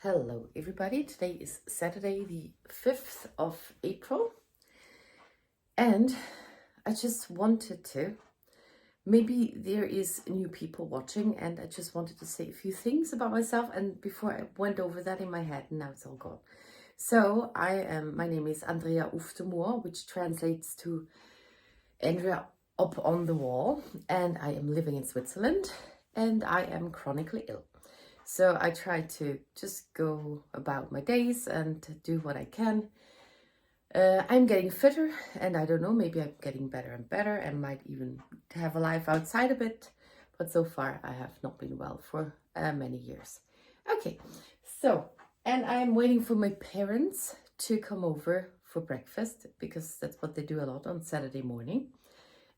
Hello everybody, today is Saturday the 5th of April and I just wanted to, maybe there is new people watching and I just wanted to say a few things about myself, and before I went over that in my head and now it's all gone. So my name is Andrea Maur, which translates to Andrea up on the wall, and I am living in Switzerland and I am chronically ill. So I try to just go about my days and do what I can. I'm getting fitter and I don't know, maybe I'm getting better and better and might even have a life outside a bit. But so far I have not been well for many years. Okay, so, and I'm waiting for my parents to come over for breakfast because that's what they do a lot on Saturday morning.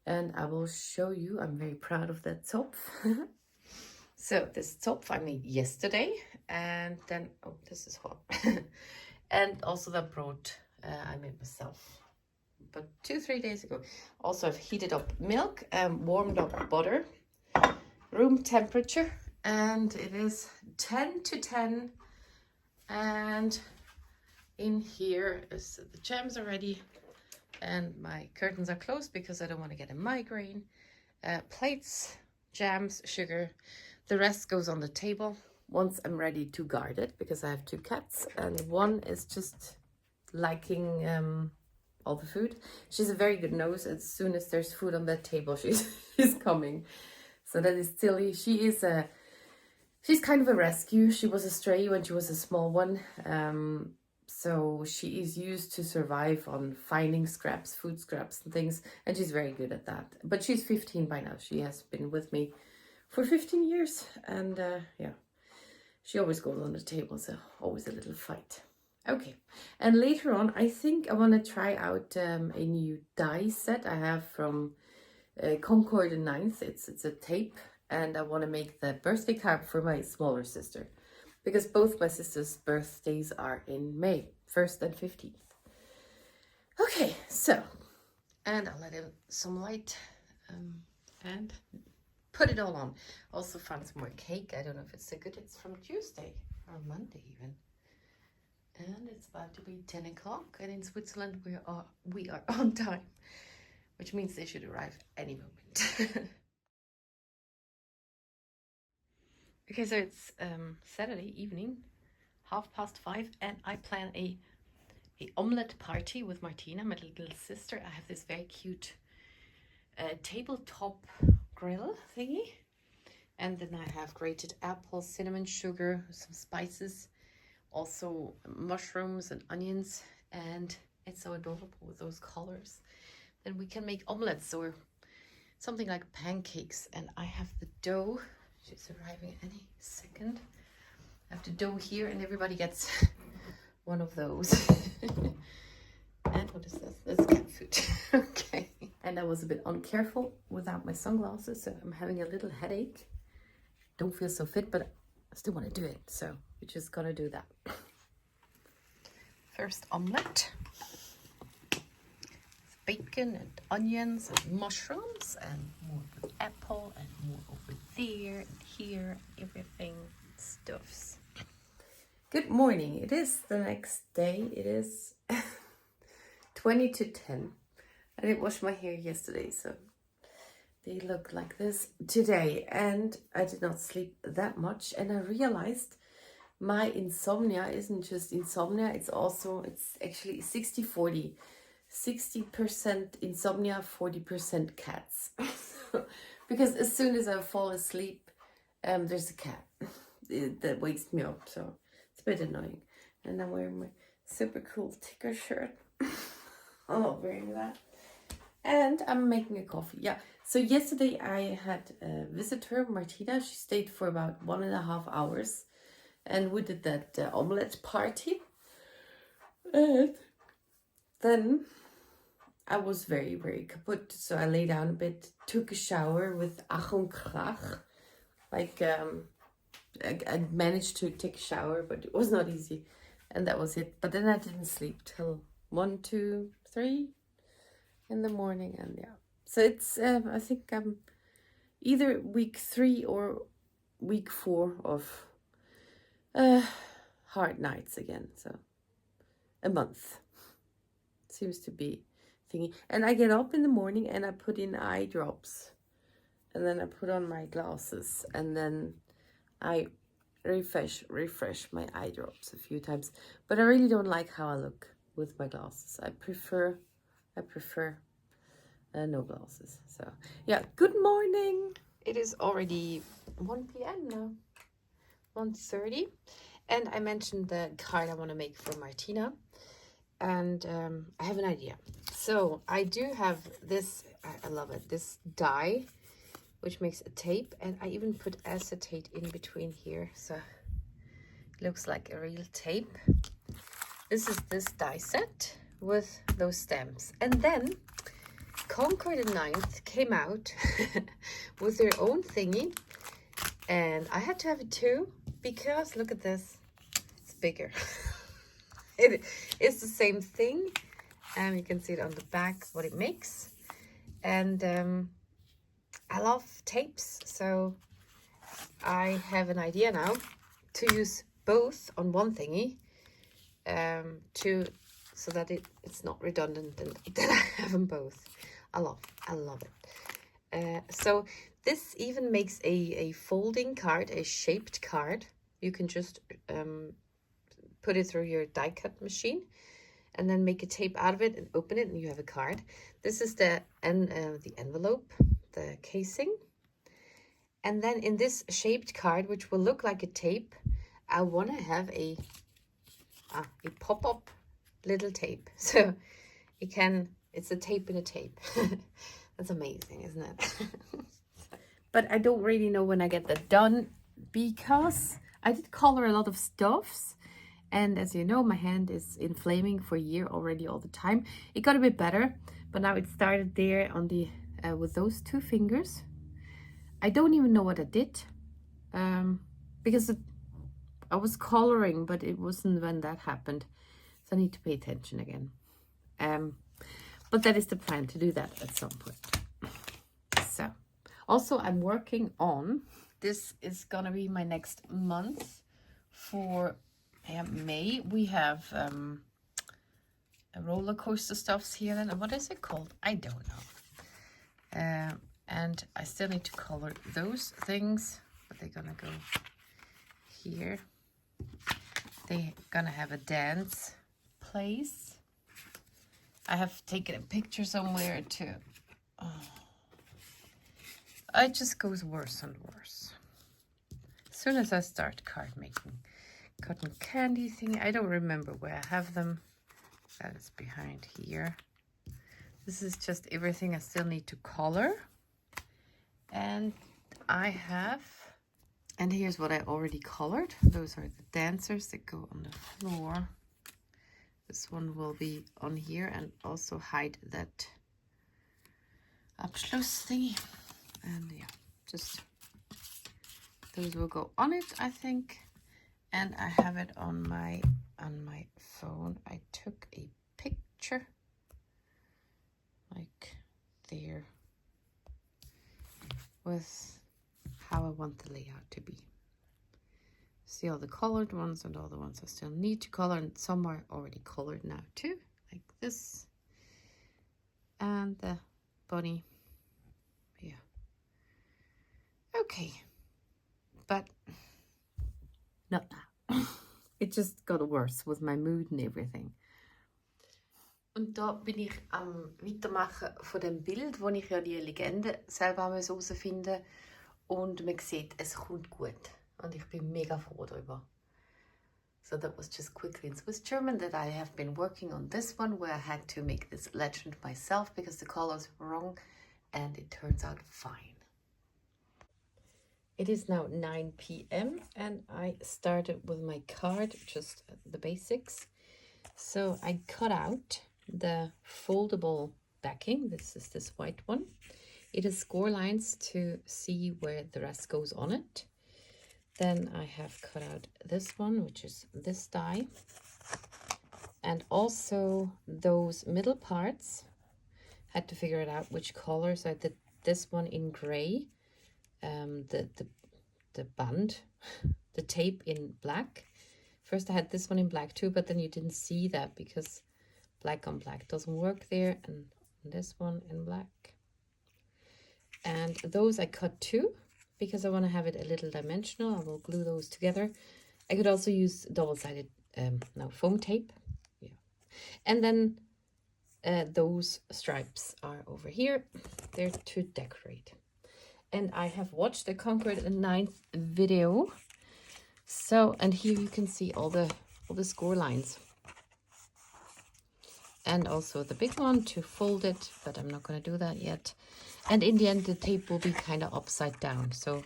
And I will show you, I'm very proud of that top. So this top I made yesterday, and then, oh, this is hot. And also that bread I made myself, but 2-3 days ago. Also I've heated up milk and warmed up butter, room temperature, and it is 10 to 10. And in here is the jams are ready, and my curtains are closed because I don't want to get a migraine. Plates, jams, sugar. The rest goes on the table once I'm ready to guard it, because I have 2 cats and one is just liking all the food. She's a very good nose. As soon as there's food on that table, she's coming. So that is silly. She's kind of a rescue. She was a stray when she was a small one. So she is used to survive on finding scraps, food scraps and things, and she's very good at that. But she's 15 by now. She has been with me for 15 years, and yeah, she always goes on the table, so always a little fight. Okay, and later on I think I want to try out a new die set I have from Concord and 9th. It's a tape, and I want to make the birthday card for my smaller sister, because both my sister's birthdays are in May, 1st and 15th. Okay, so, and I'll let in some light and put it all on. Also found some more cake. I don't know if it's so good. It's from Tuesday or Monday even. And it's about to be 10 o'clock. And in Switzerland we are on time, which means they should arrive any moment. Okay, so it's Saturday evening, 5:30, and I plan a omelette party with Martina, my little sister. I have this very cute tabletop grill thingy, and then I have grated apples, cinnamon, sugar, some spices, also mushrooms and onions, and it's so adorable with those colors. Then we can make omelettes or something like pancakes, and I have the dough. She's arriving any second. I have the dough here, and everybody gets one of those. And what is this? This is cat food. Okay. And I was a bit uncareful without my sunglasses, so I'm having a little headache. Don't feel so fit, but I still want to do it, so we're just gonna do that. First omelette. Bacon and onions and mushrooms and more with apple and more over there and here, everything stuffs. Good morning. It is the next day. It is 20 to 10. I didn't wash my hair yesterday, so they look like this today, and I did not sleep that much, and I realized my insomnia isn't just insomnia, it's actually 60-40. 60% insomnia, 40% cats. Because as soon as I fall asleep, there's a cat that wakes me up, so it's a bit annoying. And I'm wearing my super cool ticker shirt. I love wearing that. And I'm making a coffee. Yeah, so yesterday I had a visitor, Martina. She stayed for about 1.5 hours, and we did that omelette party. And then I was very, very kaput, so I lay down a bit, took a shower with Ach und Krach. Like, I managed to take a shower, but it was not easy, and that was it. But then I didn't sleep till 1, 2, 3 in the morning, and yeah. So it's, I think I'm either week 3 or week 4 of hard nights again. So a month seems to be thingy. And I get up in the morning and I put in eye drops. And then I put on my glasses. And then I refresh my eye drops a few times. But I really don't like how I look with my glasses. I prefer no glasses. So yeah, good morning. It is already 1 p.m. now. 1:30. And I mentioned the card I want to make for Martina. And I have an idea. So I do have this, I love it, this die, which makes a tape. And I even put acetate in between here. So it looks like a real tape. This is this die set with those stamps. And then Concord and 9th came out with their own thingy. And I had to have it too, because look at this, it's bigger. It is the same thing, and you can see it on the back what it makes. And I love tapes, so I have an idea now to use both on one thingy, so that it's not redundant and that I have them both. I love it. So this even makes a folding card, a shaped card. You can just put it through your die cut machine and then make a tape out of it and open it and you have a card. This is the envelope, the casing. And then in this shaped card, which will look like a tape, I want to have a pop-up little tape. So it's a tape in a tape. That's amazing, isn't it? But I don't really know when I get that done, because I did color a lot of stuffs. And as you know, my hand is inflaming for a year already all the time. It got a bit better, but now it started there on the with those 2 fingers. I don't even know what I did, because I was coloring, but it wasn't when that happened. So I need to pay attention again. But that is the plan, to do that at some point. So also I'm working on, this is gonna be my next month for May. We have a roller coaster stuffs here. Then what is it called? I don't know. And I still need to color those things, but they're gonna go here. They're gonna have a dance place. I have taken a picture somewhere too. Oh. It just goes worse and worse. As soon as I start card making. Cotton candy thing, I don't remember where I have them. That is behind here. This is just everything I still need to color. And I have, and here's what I already colored. Those are the dancers that go on the floor. This one will be on here, and also hide that Abschluss thingy. And yeah, just those will go on it, I think. And I have it on my phone. I took a picture like there with how I want the layout to be. See all the colored ones and all the ones I still need to color, and some are already colored now too, like this. And the bunny. Yeah. Okay. But not now. It just got worse with my mood and everything. Und da bin ich am Weitermachen von dem Bild, wo ich ja die Legende selber herausfinden musste. Und man sieht, es kommt gut. Und ich bin mega froh darüber. So that was just quickly in Swiss German that I have been working on this one, where I had to make this legend myself because the colors were wrong, and it turns out fine. It is now 9 p.m. and I started with my card, just the basics. So I cut out the foldable backing. This is this white one. It has score lines to see where the rest goes on it. Then I have cut out this one, which is this die. And also those middle parts. Had to figure it out which color. So I did this one in gray. The band, the tape in black First I had this one in black too, but then you didn't see that because black on black doesn't work there. And this one in black. And those I cut too, because I want to have it a little dimensional. I will glue those together. I could also use double-sided foam tape. Yeah. And then those stripes are over here. They're to decorate. And I have watched the Concord 9th video. So, and here you can see all the score lines. And also the big one to fold it, but I'm not going to do that yet. And in the end, the tape will be kind of upside down. So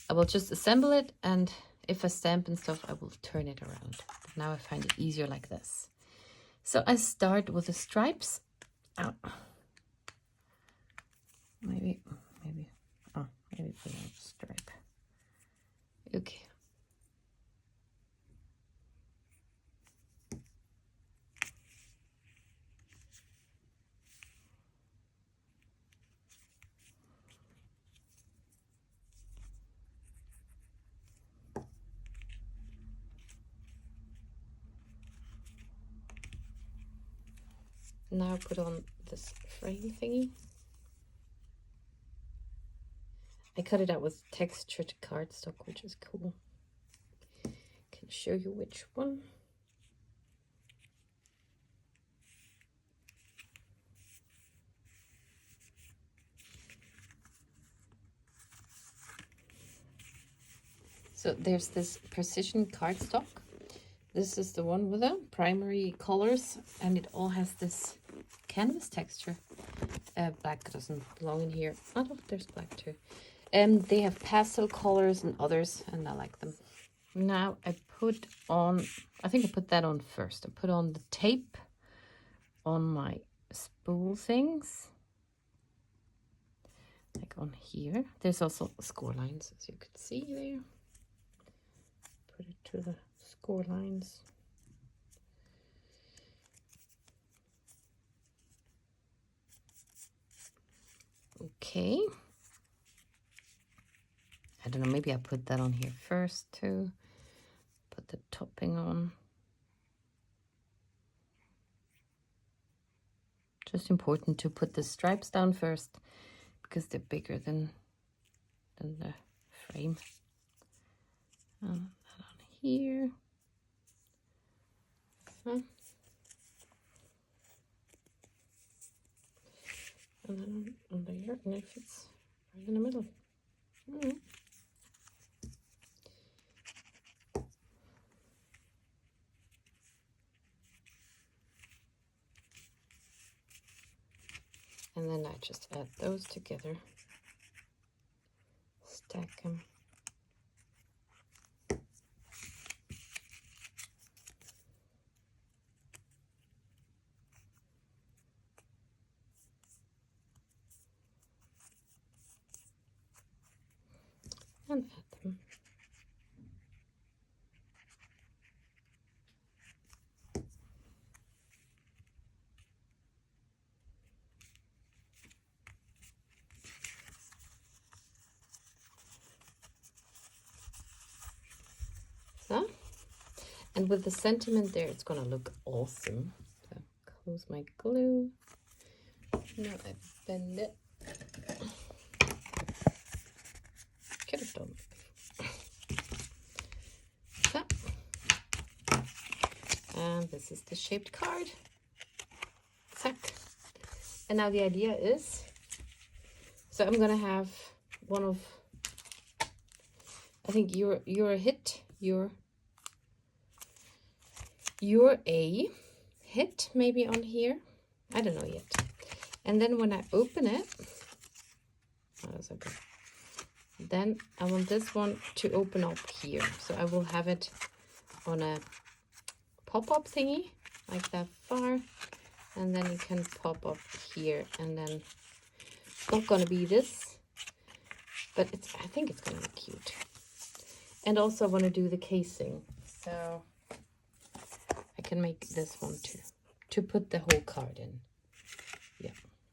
I will just assemble it, and if I stamp and stuff, I will turn it around. But now I find it easier like this. So I start with the stripes. Oh. Maybe put a stripe. Okay. Now put on this frame thingy. I cut it out with textured cardstock, which is cool. Can show you which one. So there's this precision cardstock. This is the one with the primary colors, and it all has this canvas texture. Black doesn't belong in here. Oh, there's black too. They have pastel colors and others, and I like them. Now I put on, I think I put that on first. I put on the tape on my spool things. Like on here. There's also score lines, as you can see there. Put it to the score lines. Okay. I don't know, maybe I put that on here first too. Put the topping on. Just important to put the stripes down first because they're bigger than the frame. That on here. And then on there, and it fits right in the middle. And then I just add those together, stack them. And add them. So, and with the sentiment there, it's gonna look awesome. So close my glue. Now I bend it. Could have done it before. So, and this is the shaped card. Zack. And now the idea is, so I'm gonna have one of, I think you're a hit. You're a hit maybe on here. I don't know yet. And then when I open it, oh, that's okay. Then I want this one to open up here. So I will have it on a pop-up thingy, like that far. And then you can pop up here. And then it's not gonna be this, but I think it's gonna look cute. And also I want to do the casing, so I can make this one too, to put the whole card in. Yeah,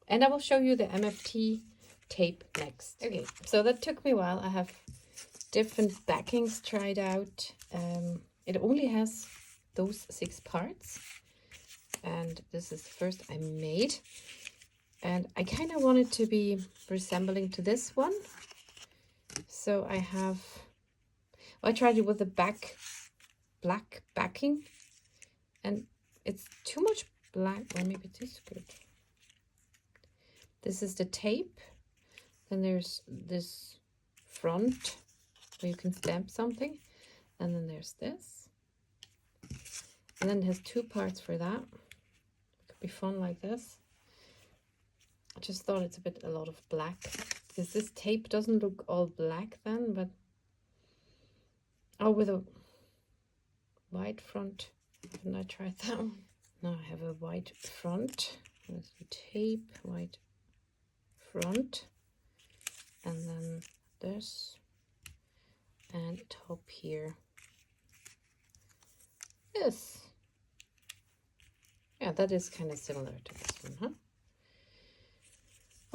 and I will show you the MFT tape next. Okay, so that took me a while. I have different backings tried out. It only has those 6 parts. And this is the first I made. And I kind of want it to be resembling to this one. So I have, well, I tried it with the black backing. And it's too much black. Well, maybe this is good. This is the tape. Then there's this front where you can stamp something. And then there's this. And then it has 2 parts for that. It could be fun like this. I just thought it's a lot of black. Because this tape doesn't look all black then, but... Oh, with a white front. Haven't I tried that one? Now I have a white front. There's the tape, white front. And then this. And top here. Yes. Yeah, that is kind of similar to this one, huh?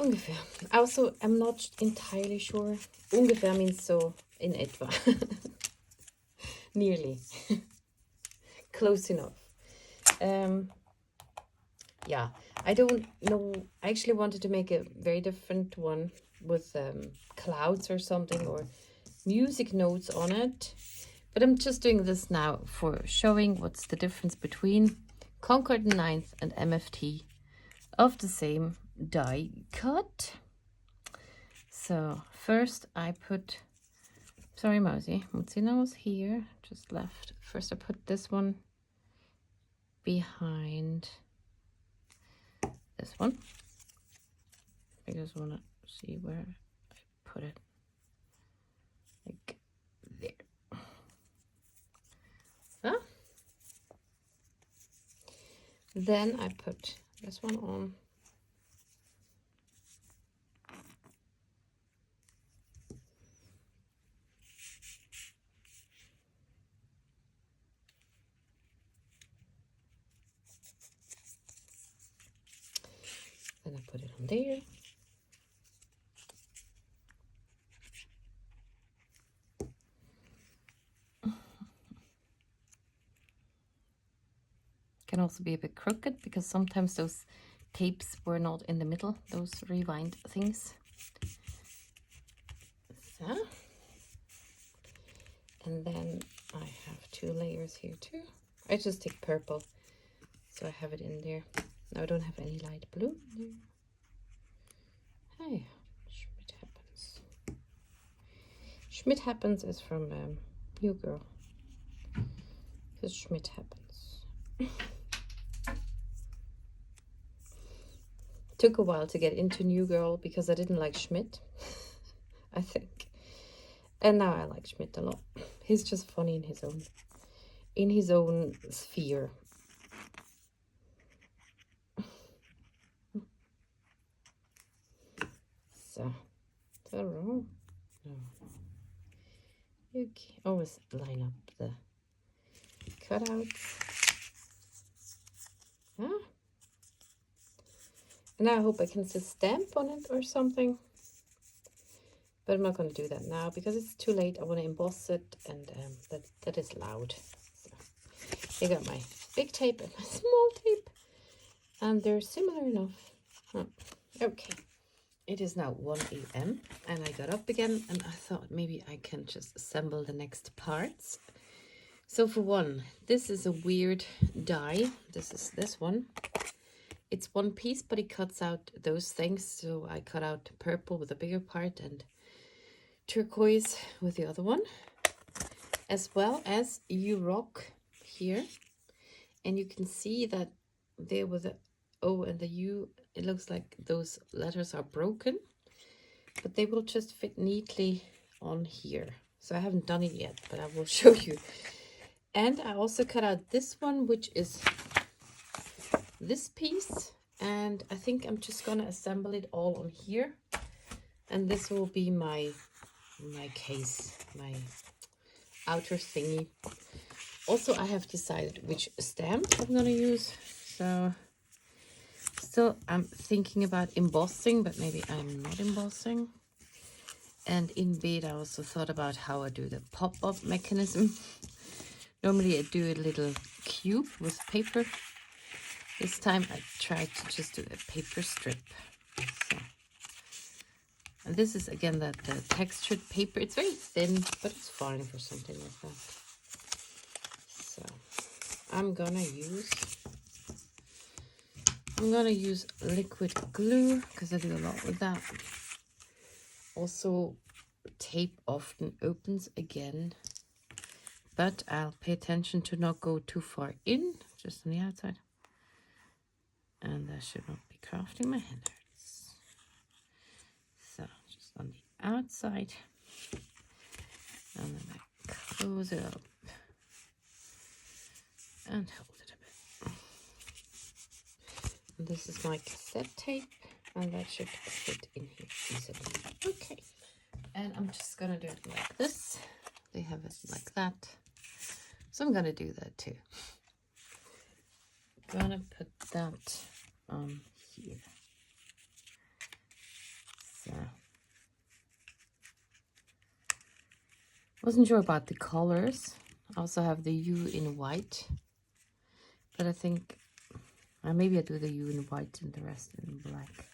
Ungefähr. I also am not entirely sure. Ungefähr means so in etwa. Nearly. Close enough. Yeah, I don't know. I actually wanted to make a very different one with clouds or something, or music notes on it. But I'm just doing this now for showing what's the difference between Concord 9th and MFT of the same die cut. So first I put, sorry Mousy, Mutsina was here, just left. First I put this one behind this one. I just want to see where I put it. Like there. So. Then I put this one on. Then I put it on there. Can also be a bit crooked because sometimes those tapes were not in the middle, those rewind things. So. And then I have 2 layers here too. I just take purple, so I have it in there. Now I don't have any light blue in there. Hey, Schmidt Happens. Schmidt Happens is from New Girl. Because Schmidt Happens. Took a while to get into New Girl because I didn't like Schmidt, I think. And now I like Schmidt a lot. He's just funny in his own sphere. So, is that wrong? No. You can always line up the cutouts. Huh? And I hope I can just stamp on it or something. But I'm not going to do that now because it's too late. I want to emboss it, and that is loud. So, I got my big tape and my small tape. And they're similar enough. Huh. Okay. It is now 1 a.m. and I got up again and I thought maybe I can just assemble the next parts. So for one, this is a weird die. This is this one. It's one piece, but it cuts out those things. So I cut out purple with a bigger part and turquoise with the other one, as well as U rock here. And you can see that there with the O and the U, it looks like those letters are broken, but they will just fit neatly on here. So I haven't done it yet, but I will show you. And I also cut out this one, which is this piece, and I think I'm just gonna assemble it all on here, and this will be my case, my outer thingy. Also, I have decided which stamp I'm gonna use, so still I'm thinking about embossing, but maybe I'm not embossing. And in bed I also thought about how I do the pop-up mechanism. Normally I do a little cube with paper. This time I tried to just do a paper strip. So, and this is again the textured paper. It's very thin, but it's fine for something like that. So I'm gonna use liquid glue because I do a lot with that. Also, tape often opens again, but I'll pay attention to not go too far in, just on the outside. And I should not be crafting, my hand hurts. So just on the outside, and then I close it up and hold it a bit. And this is my cassette tape, and that should fit in here easily. Okay, and I'm just gonna do it like this. They have it like that, so I'm gonna do that too. Gonna put that on here. So wasn't sure about the colors. I also have the U in white, but I think maybe I do the U in white and the rest in black.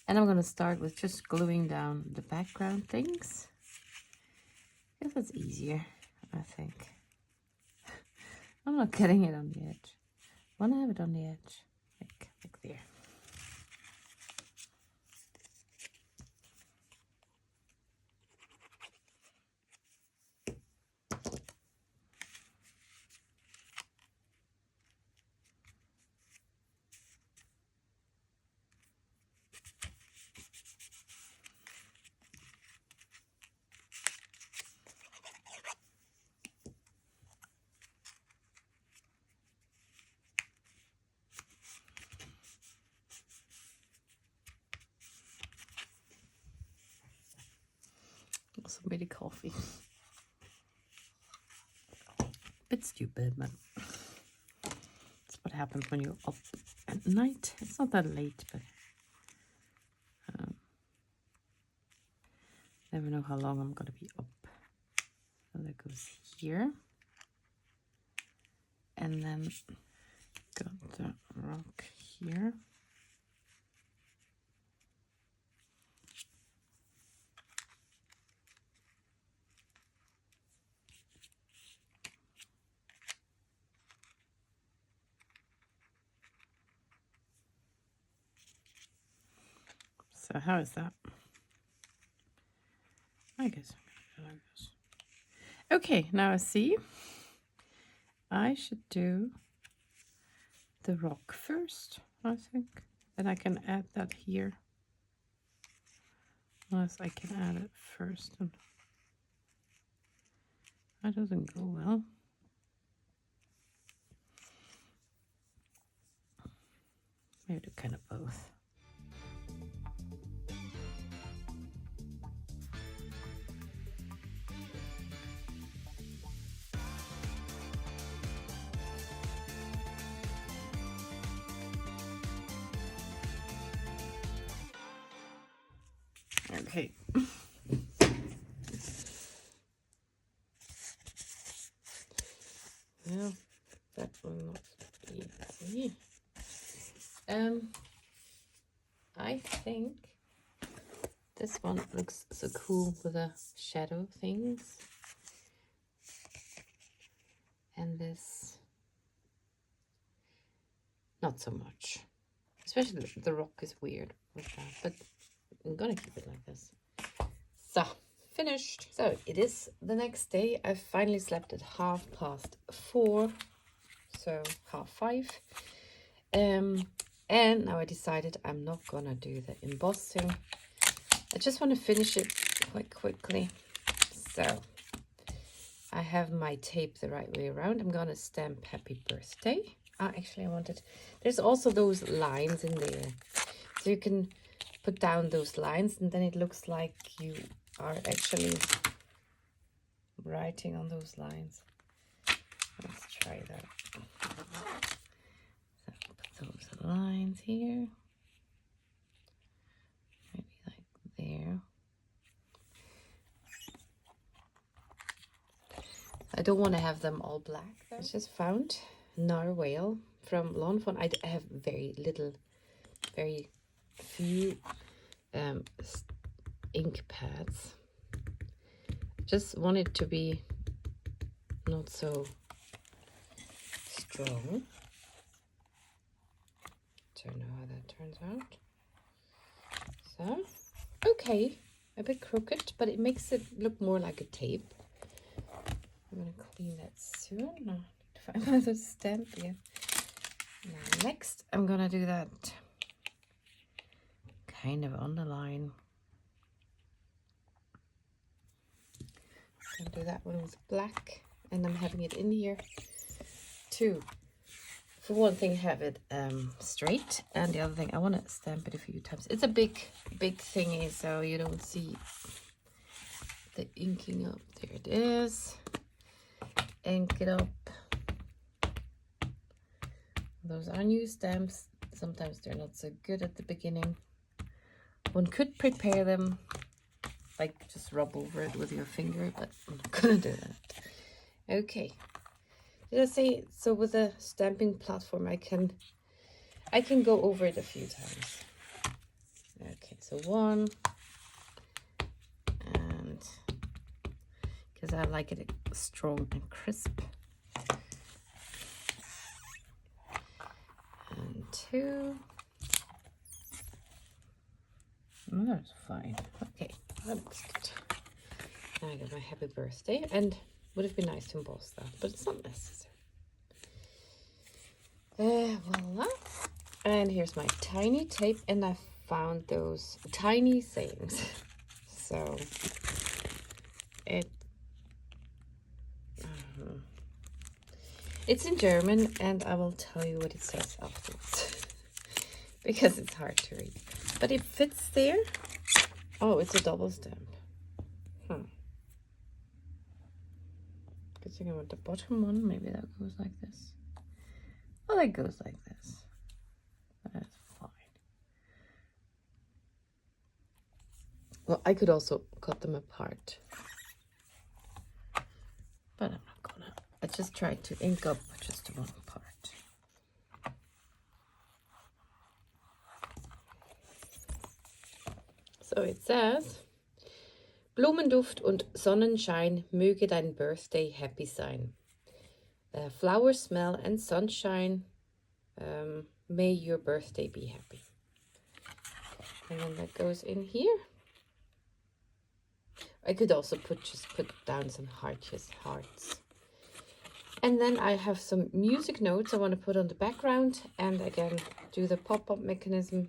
And I'm gonna start with just gluing down the background things. I guess that's easier, I think. I'm not getting it on the edge. I want to have it on the edge, like there. Also made a coffee. Bit stupid, but that's what happens when you're up at night. It's not that late, but never know how long I'm gonna be up. So that goes here, and then got the rock here. So how is that? I guess I'm gonna do like this. Okay, now I see I should do the rock first, I think. Then I can add that here. Unless I can add it first. And that doesn't go well. Maybe do kind of both. Okay. Well, that will not be easy. I think this one looks so cool with the shadow things. And this, not so much. Especially the rock is weird with that, but I'm gonna keep it like this. So, finished. So, it is the next day. I finally slept at 4:30, so 5:30. And now I decided I'm not gonna do the embossing. I just want to finish it quite quickly. So, I have my tape the right way around. I'm gonna stamp happy birthday. Actually, there's also those lines in there. So you can put down those lines and then it looks like you are actually writing on those lines. Let's try that. So put those lines here. Maybe like there. I don't want to have them all black though. I just found narwhal from Lawn Fawn. I have very few ink pads. Just want it to be not so strong. Don't know how that turns out. So, okay, a bit crooked, but it makes it look more like a tape. I'm gonna clean that soon. No, I need to find another stamp here. Now, next, I'm gonna do that kind of on the line. I'm gonna do that one with black, and I'm having it in here too. For one thing, have it straight, and the other thing, I want to stamp it a few times. It's a big thingy, so you don't see the inking up. There it is. Ink it up. Those are new stamps. Sometimes they're not so good at the beginning. One could prepare them, like just rub over it with your finger, but I'm not gonna do that. Okay. Did I say so? With a stamping platform, I can go over it a few times. Okay, so one, and because I like it strong and crisp, and two. Oh, that's fine. Okay, that looks good. Now I got my happy birthday, and would have been nice to emboss that, but it's not necessary. Voila. And here's my tiny tape, and I found those tiny sayings. So it's in German, and I will tell you what it says afterwards because it's hard to read. But it fits there. Oh, it's a double stamp. Good thing about the bottom one. Maybe that goes like this. Well, it goes like this. That's fine. Well, I could also cut them apart, but I'm not gonna. I just tried to ink up just one part. So it says, Blumenduft und Sonnenschein möge dein Birthday happy sein. Flower smell and sunshine, may your birthday be happy. And then that goes in here. I could also put down some hearts. And then I have some music notes I want to put on the background, and again do the pop-up mechanism.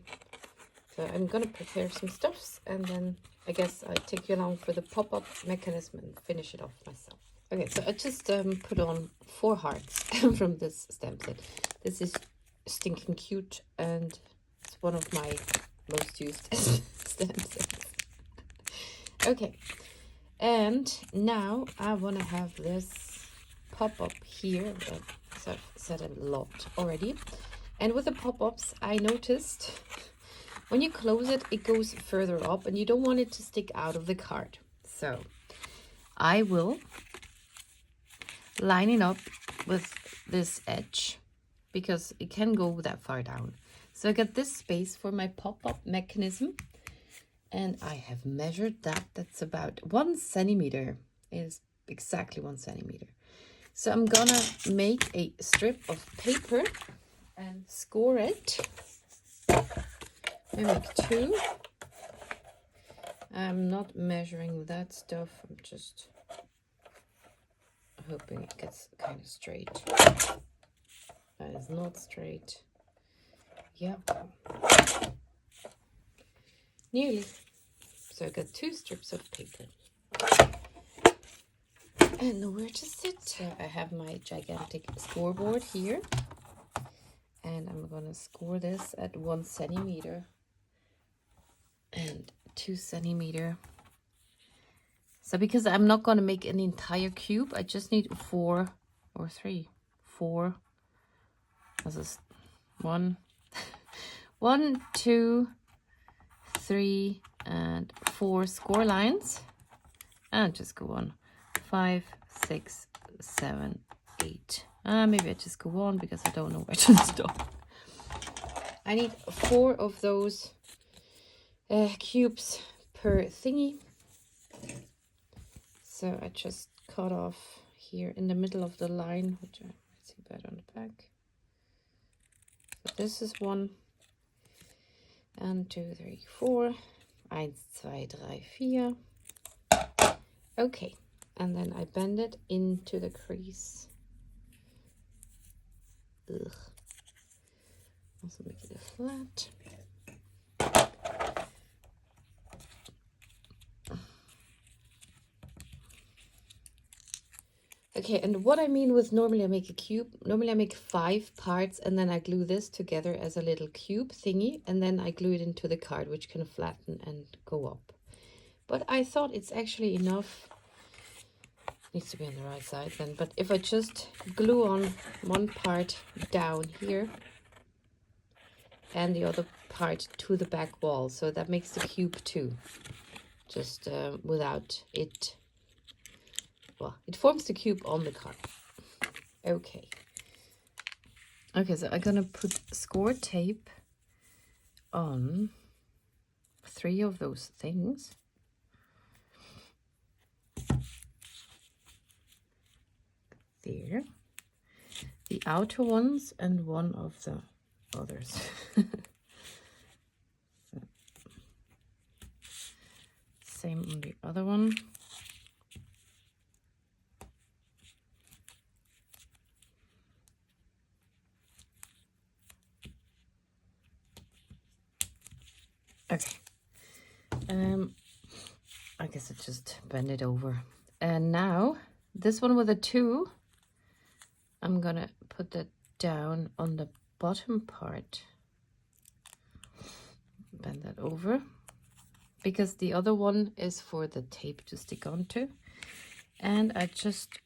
So I'm gonna prepare some stuffs, and then I guess I'll take you along for the pop-up mechanism and finish it off myself. Okay, so I just put on 4 hearts from this stamp set. This is stinking cute, and it's one of my most used stamp sets. Okay, and now I want to have this pop-up here. So I've said a lot already. And with the pop-ups, I noticed when you close it, it goes further up, and you don't want it to stick out of the card. So I will line it up with this edge because it can go that far down. So I got this space for my pop-up mechanism, and I have measured that. That's about 1 centimeter. It is exactly 1 centimeter. So I'm gonna make a strip of paper and score it. I make 2. I'm not measuring that stuff. I'm just hoping it gets kind of straight. That is not straight. Yeah. Nearly. So I got 2 strips of paper. And nowhere to sit. So I have my gigantic scoreboard here. And I'm gonna score this at 1 centimeter and 2 centimeter. So because I'm not gonna make an entire cube, I just need 4 or 3. 4. This is 1, 1, 2, 3, and 4 score lines. And just go on. 5, 6, 7, 8. Maybe I just go on because I don't know where to stop. I need 4 of those cubes per thingy. So I just cut off here in the middle of the line, which I see better on the back. So this is 1, and 2, 3, 4. 1, 2, 3, 4. Okay, and then I bend it into the crease. Ugh. Also make it flat. Okay, and what I mean with normally I make a cube, normally I make 5 parts and then I glue this together as a little cube thingy, and then I glue it into the card, which can flatten and go up. But I thought it's actually enough. Needs to be on the right side then, but if I just glue on one part down here and the other part to the back wall, so that makes the cube too, just without it. Well, it forms the cube on the card. Okay. Okay, so I'm gonna put score tape on 3 of those things. There. The outer ones and 1 of the others. So, same on the other one. Okay, I guess I just bend it over. And now this one with a 2, I'm gonna put that down on the bottom part. Bend that over, because the other one is for the tape to stick onto. And I just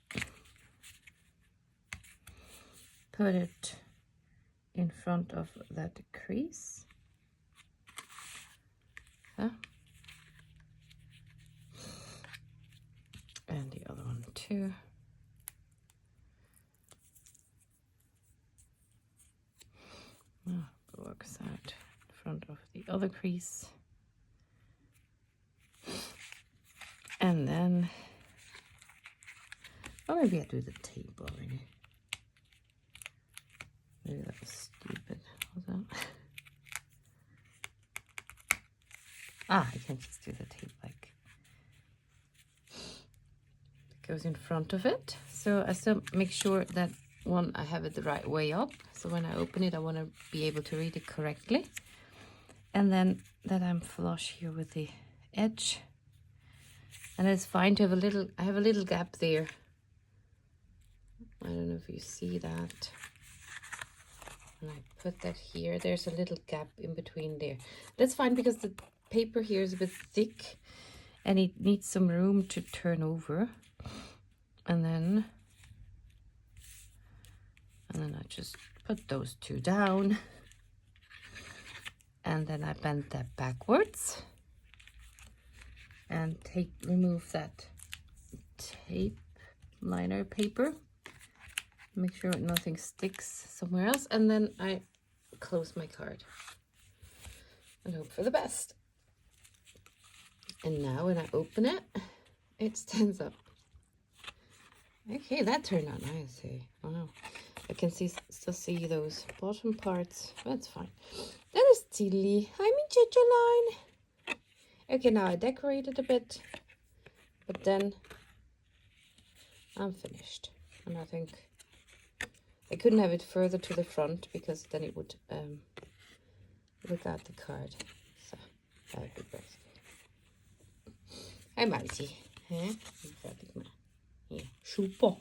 put it in front of that crease. And the other one too. Works out in front of the other crease. And then, or maybe I do the tape already. Maybe that was stupid. Hold on. I can just do the tape like it goes in front of it. So I still make sure that one, I have it the right way up. So when I open it, I want to be able to read it correctly. And then that I'm flush here with the edge. And it's fine to have a little, I have a little gap there. I don't know if you see that. And I put that here. There's a little gap in between there. That's fine because the paper here is a bit thick and it needs some room to turn over. And then I just put those 2 down. And then I bend that backwards. And remove that tape liner paper. Make sure nothing sticks somewhere else. And then I close my card. And hope for the best. And now when I open it, it stands up. Okay, that turned out nice. Wow. I can still see those bottom parts. That's fine. That is silly. Hi, me Chichaline. Okay, now I decorated a bit, but then I'm finished. And I think I couldn't have it further to the front because then it would look at the card. So that would be great. Hi, Marty. Huh? Yeah. Super.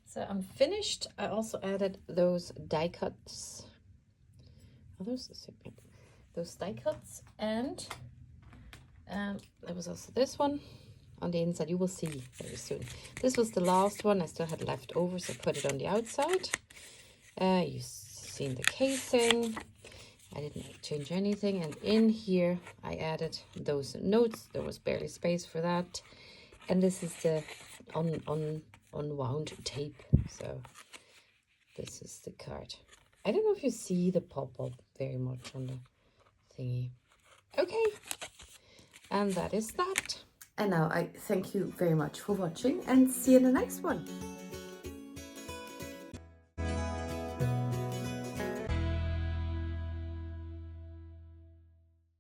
So I'm finished. I also added those die cuts. Are those the same? Those die cuts, and there was also this one on the inside. You will see very soon. This was the last one I still had left over, so I put it on the outside. You've seen the casing. I didn't change anything, and in here I added those notes. There was barely space for that, And this is the unwound tape. So this is the card. I don't know if you see the pop-up very much on the thingy. Okay, and that is that. And now I thank you very much for watching and see you in the next one.